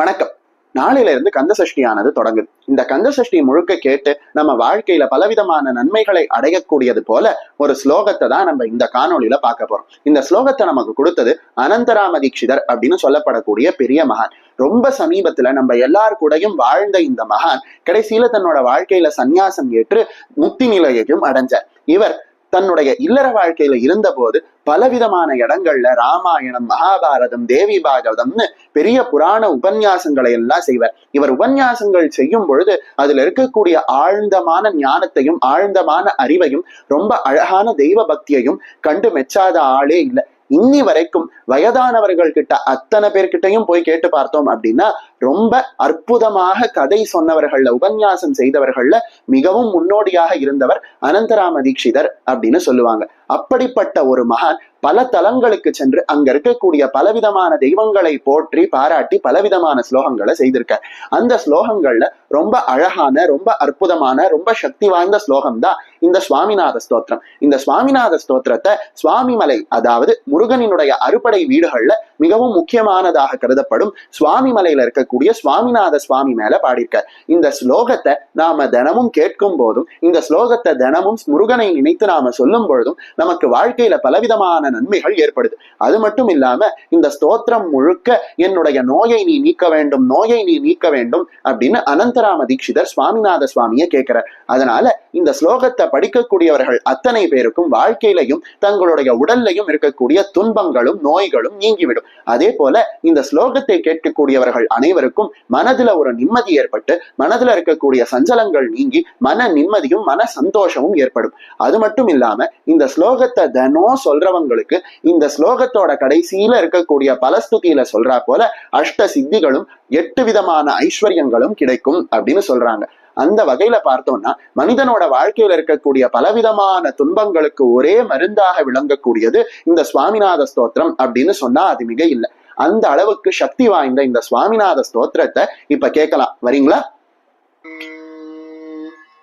வணக்கம். நாளையில இருந்து கந்த சஷ்டியானது தொடங்குது. இந்த கந்த சஷ்டி முழுக்க கேட்டு நம்ம வாழ்க்கையில பலவிதமான நன்மைகளை அடையக்கூடியது போல ஒரு ஸ்லோகத்தை தான் நம்ம இந்த காணொலியில பார்க்க போறோம். இந்த ஸ்லோகத்தை நமக்கு கொடுத்தது அனந்தராம தீட்சிதர் அப்படின்னு சொல்லப்படக்கூடிய பெரிய மகான். ரொம்ப சமீபத்துல நம்ம எல்லார் கூடயும் வாழ்ந்த இந்த மகான் கடைசியில தன்னோட வாழ்க்கையில சந்நியாசம் ஏற்று முக்தி நிலையையும் அடைஞ்சார். இவர் தன்னுடைய இல்லற வாழ்க்கையில இருந்த போது பலவிதமான இடங்கள்ல ராமாயணம், மகாபாரதம், தேவி பாகவதம்னு பெரிய புராண உபன்யாசங்களை எல்லாம் செய்வார். இவர் உபன்யாசங்கள் செய்யும் பொழுது அதுல இருக்கக்கூடிய ஆழ்ந்தமான ஞானத்தையும் ஆழ்ந்தமான அறிவையும் ரொம்ப அழகான தெய்வ பக்தியையும் கண்டு மெச்சாத ஆளே இல்லை. இன்னி வரைக்கும் வயதானவர்கள் கிட்ட அத்தனை பேர்கிட்டையும் போய் கேட்டு பார்த்தோம் அப்படின்னா ரொம்ப அற்புதமாக கதை சொன்னவர்கள்ல, உபன்யாசம் செய்தவர்கள்ல மிகவும் முன்னோடியாக இருந்தவர் அனந்தராம தீட்சிதர் அப்படின்னு சொல்லுவாங்க. அப்படிப்பட்ட ஒரு மகான் பல தலங்களுக்கு சென்று அங்க இருக்கக்கூடிய பலவிதமான தெய்வங்களை போற்றி பாராட்டி பலவிதமான ஸ்லோகங்களை செய்திருக்கார். அந்த ஸ்லோகங்கள்ல ரொம்ப அழகான, ரொம்ப அற்புதமான, ரொம்ப சக்தி வாய்ந்த ஸ்லோகம் தான் இந்த சுவாமிநாத ஸ்தோத்திரம். இந்த சுவாமிநாத ஸ்தோத்திரத்தை சுவாமிமலை, அதாவது முருகனினுடைய அறுபடை வீடுகள்ல மிகவும் முக்கியமானதாக கருதப்படும் சுவாமிமலையில இருக்கக்கூடிய சுவாமிநாத சுவாமி மேல பாடியிருக்கார். இந்த ஸ்லோகத்தை நாம தினமும் கேட்கும் போதும், இந்த ஸ்லோகத்தை தினமும் முருகனை நினைத்து நாம சொல்லும் பொழுதும் நமக்கு வாழ்க்கையில பலவிதமான நன்மைகள் ஏற்படுது. அது மட்டும் இல்லாம இந்த ஸ்தோத்திரம் முழுக்க என்னுடைய நோயை நீ நீக்க வேண்டும், நோயை நீ நீக்க வேண்டும் அப்படின்னு அனந்தராம தீட்சிதர் சுவாமிநாத சுவாமியை கேட்கிறார். அதனால இந்த ஸ்லோகத்தை படிக்கக்கூடியவர்கள் அத்தனை பேருக்கும் வாழ்க்கையிலையும் தங்களுடைய உடல்லையும் இருக்கக்கூடிய துன்பங்களும் நோய்களும் நீங்கிவிடும். அதே போல இந்த ஸ்லோகத்தை கேட்கக்கூடியவர்கள் அனைவருக்கும் மனதுல ஒரு நிம்மதி ஏற்பட்டு மனதுல இருக்கக்கூடிய சஞ்சலங்கள் நீங்கி மன நிம்மதியும் மன சந்தோஷமும் ஏற்படும். அது மட்டும் இல்லாம இந்த ஸ்லோகத்தை தினம் சொல்றவங்களுக்கு இந்த ஸ்லோகத்தோட கடைசியில இருக்கக்கூடிய பலஸ்துதியில சொல்றா போல அஷ்ட சித்திகளும் 8 விதமான ஐஸ்வர்யங்களும் கிடைக்கும் அப்படின்னு சொல்றாங்க. அந்த வகையில பார்த்தோம்னா மனிதனோட வாழ்க்கையில இருக்கக்கூடிய பலவிதமான துன்பங்களுக்கு ஒரே மருந்தாக விளங்கக்கூடியது இந்த சுவாமிநாத ஸ்தோத்திரம் அப்படின்னு சொன்னா அது மிக இல்லை. அந்த அளவுக்கு சக்தி வாய்ந்த இந்த சுவாமிநாத ஸ்தோத்திரத்தை இப்ப கேட்கலாம். வரீங்களா?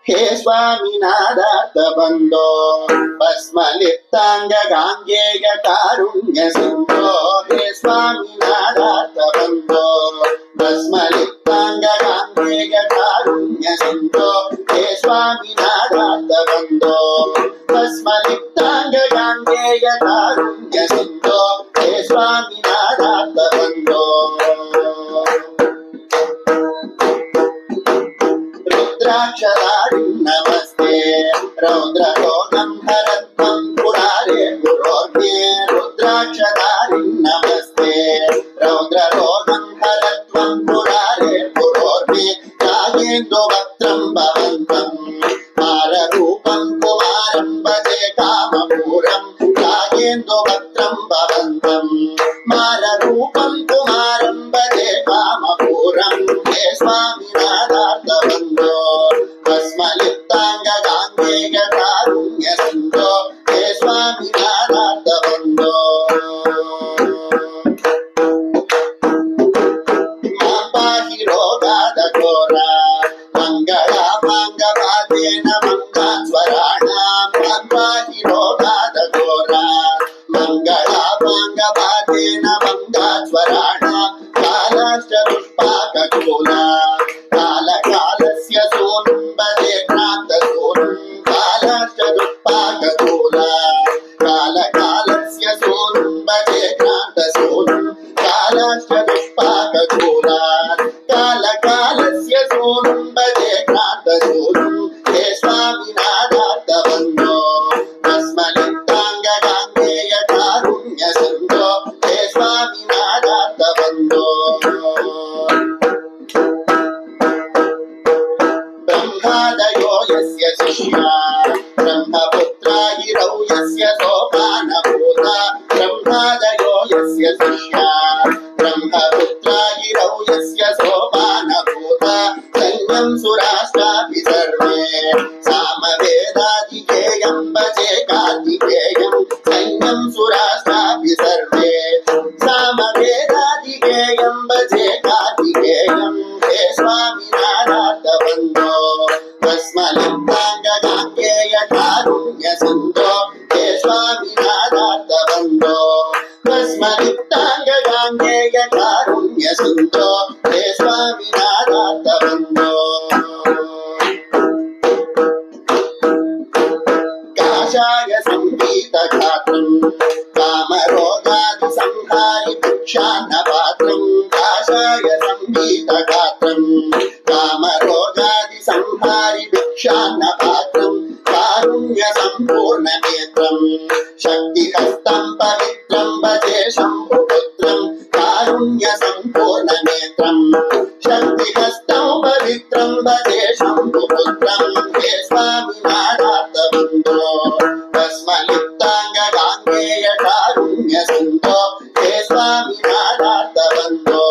हे स्वामिनाथ बंदो भस्मलिप्तांग गांगेय कारुण्य सिंधो। हे स्वामिनाथ बंदो भस्मलिप्तांग गांगेय कारुण्य सिंधो। हे स्वामिनाथ बंदो भस्मलिप्तांग गांगेय कारुण्य सिंधो। हे स्वामिनाथ बंदो रुद्राक्षदारि नमस्ते रौद्रकोणं हरत्वं पुरारे गुरोर्मे। रुद्राक्षदारि नमस्ते रौद्रकोणं हरत्वं पुरारे गुरोर्मे। कायेन्दुवक्त्रं भवन्तं माररूपं कुमारं भजे कामपूरं। कायेन्दुवक्त्रं भवन्तं माररूपं कुमारं भजे कामपूरं। हे स्वामिनाथ बंदो भस्मलिप्तांग गांगेय कारुण्य सिंधो। हे स्वामिनाथ बंदो मां पाहि रोगाद घोरा मंगला मांगवादेन मंगास्वराणां। मां पाहि रोगाद घोरा मंगला मांगवादेन मंगास्वराणां। कालश्च दुष्पाककूला कालकालस्य सोनुं भजे क्रान्तसूनुं। कालश्च दुष्पाककूला कालकालस्य सोनुं भजे क्रान्तसूनुं। कालश्च दुष्पाककूला कालकालस्य सोनुं भजे क्रान्तसूनुं। हे स्वामिनाथ बंदो भस्मलिप्तांग गांगेय कारुण्य सिंधो। हे स्वामिनाथ बंदो ब्रह्मादयो यस्य शिष्या ब्रह्मपुत्रा गिरौ यस्य सोपानभूता। ब्रह्मादयो यस्य शिष्या ब्रह्मपुत्रा गिरौ यस्य सोपानभूता। सैन्यं सुराष्ट्रापि सर्वे सामवेदादिकेयं भजे कार्तिकेयं। सैन्यं सुराष्ट्रापि सर्वे सामवेदादिकेयं भजे कार्तिकेयं। हे स्वामिनाथ बंदो भस्मलिप्तांग गांगेय कारुण्य सिंधो। हे स्वामिनाथ बंदो भस्मलिप्तांग गांगेय कारुण्य सिंधो। हे स्वामिनारायणबन्धो काषाय संगीतगात्रम् कामरोगादिसंहारि भिक्षान्नपात्रम् काषाय संगीतगात्रम् कामरोगादिसंहारि भिक्षान्नपात्रम् कारुण्यसम्पूर्णनेत्रम् शक्तिहस्तम् पवित्रम् भजे शम्भुपुत्रम् कारुण्यसम्पूर्णनेत्रम् शक्तिहस्तम् पवित्रम् भजे शम्भुपुत्रम् हे स्वामिनारायणबन्धो भस्मलिप्ताङ्गगाङ्गेय कारुण्यसिन्धो हे स्वामिनारायणबन्धो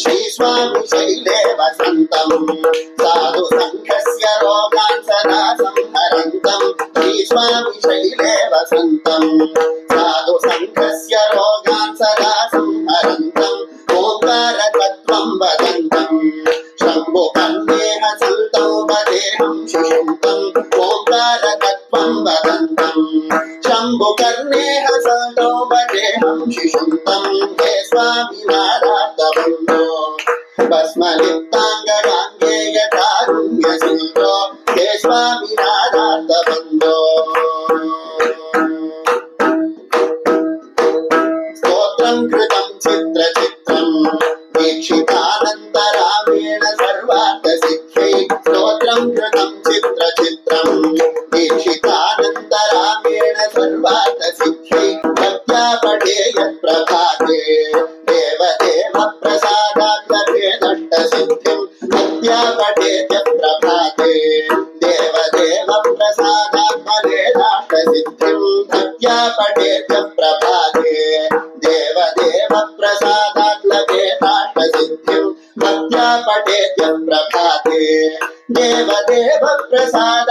श्रीस्वामि शैले वसन्तम् साधु संघस्य रोगान् सदा संहरन्तम् श्रीस्वामि शैले वसन्तम् साधु संघस्य रोगान् सदा संहरन्तम् ओङ्कारतत्त्वम् वदन्तम् शम्भुकर्णेह सन्तौ वदेहं शिशुन्तम् ओङ्कारतत्त्वम् वदन्तम् शम्भुकर्णेह सन्तौ वदेहं शिशुन्तम् हे स्वामिनारायणबन्धो भस्मलिप्ताङ्गगाङ्गेय कारुण्यसिन्धो हे स्वामिनारायणबन्धो स्तोत्रं कृतं चित्रचित्रम् दीक्षितानन्तरामेण सर्वार्थसिद्ध्यै स्तोत्रं कृतं चित्रचित्रम् दीक्षितानन्तरामेण सर्वार्थसिद्ध्यै भक्त्या पठेयः प्रभाते देवदेव प्रसादात् लभेदष्टसिद्धिम् भक्त्या पठेद्यः प्रभाते देवदेव प्रसादात् लभेदष्टसिद्धिम् भक्त्या पठेद्यः प्रभाते देवदेव प्रसादात् लभेदष्टसिद्धिम् भक्त्या पठेद्यः प्रभाते देवदेव प्रसादात्